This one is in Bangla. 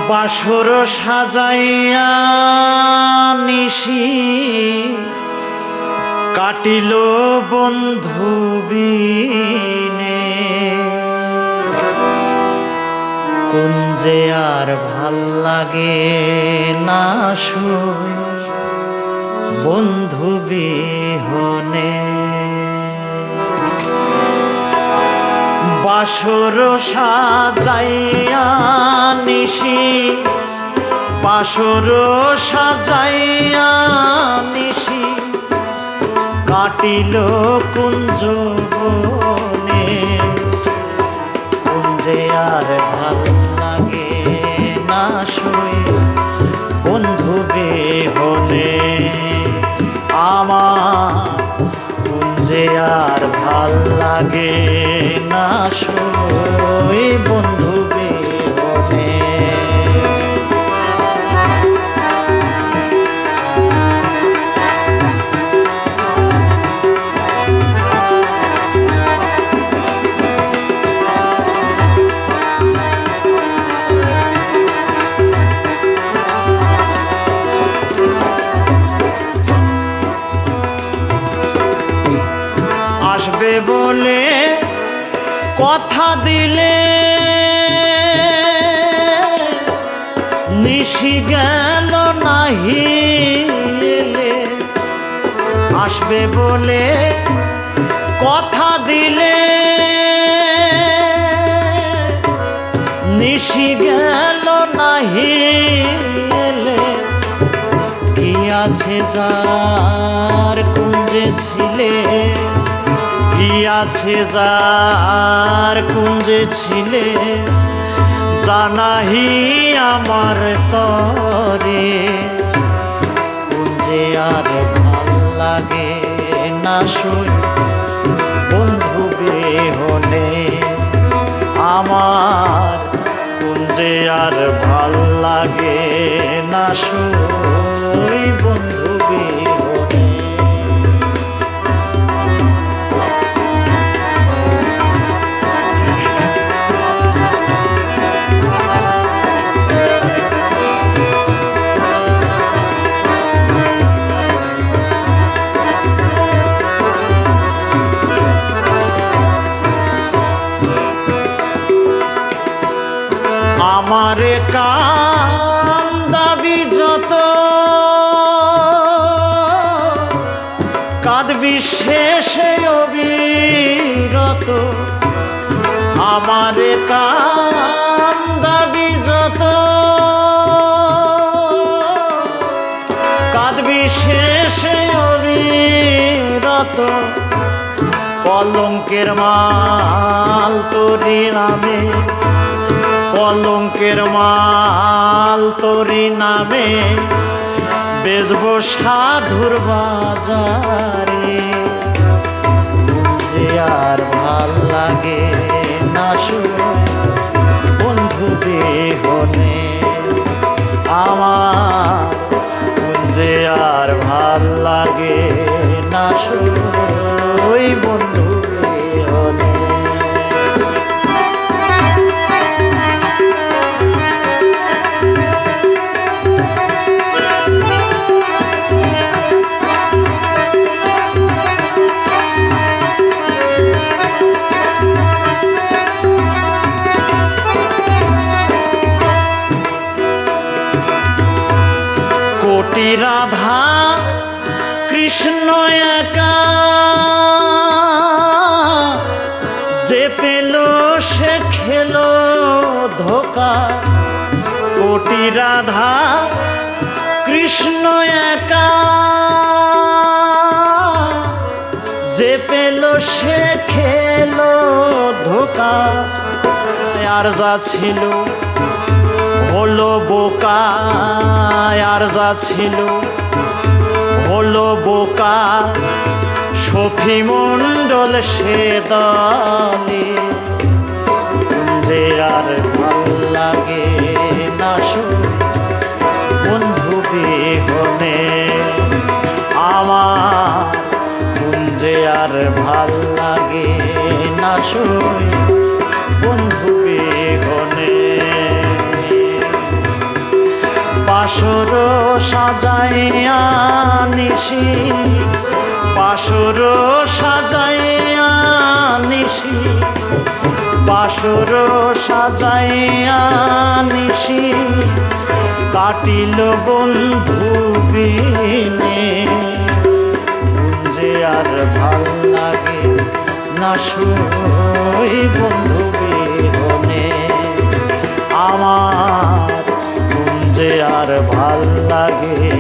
বাসর সাজাইয়া নিশি কাটিল বন্ধু বিনে, কুঞ্জে আর ভাল লাগে না শুই বন্ধু বিহনে। বাসর সাজাইয়া নিশি, বাসর সাজাইয়া নিশি কাটিল কুঞ্জ বনে, কুঞ্জে আর ভাল লাগে না শুই বন্ধু বিহনে। আমার কুঞ্জে আর ভাল লাগে না শুই বন্ধু বিহনে। আসবে বলে কথা দিলে নিশি গেল নাহি এলে, আসবে বলে কথা দিলে নিশি গেল নাহি এলে, কি আছে যার কুঞ্জে ছিলে, কি আছে যার কুঞ্জে ছিলে, জানাহি আমার তরে, কুঞ্জে আর ভাল লাগে না শুই বন্ধু বিহনে। আমার কুঞ্জে আর ভাল লাগে না শুই বন্ধু বিহনে। আমার কান্দাবি যত কাঁদবি শেষে অবিরত, আমার কান্দাবি যত কাঁদবি শেষে অবিরত, কলঙ্কের মাল তোরি নামে, কলঙ্কের মাল তোরি নামে বেচবো সাধুর বাজারে, কুঞ্জে আর ভাল লাগে না শুই বন্ধু বিহনে। আমার কুঞ্জে আর ভাল লাগে না শুই বন্ধু বিহনে। কোটি রাধা কৃষ্ণ একা, যে পেল সে খেলো ধোকা, কোটি রাধা কৃষ্ণ একা, যে পেল সে খেলো ধোকা, আর যা ছিল হলো বোকা, আর যা ছিল হলো বোকা, সখী মণ্ডল সে দলে, কুঞ্জে আর ভাল লাগে না শুই বন্ধু বিহনে। আমার কুঞ্জে আর ভাল লাগে না শুই বন্ধু বিহনে। বাসর সাজাইয়া নিশি বাসর সাজাইয়া নিশি বাসর সাজাইয়া নিশি কাটিল বন্ধু বিনে যে আর ভাল লাগে না সই বন্ধু বিহনে আমার যে আর ভাল লাগে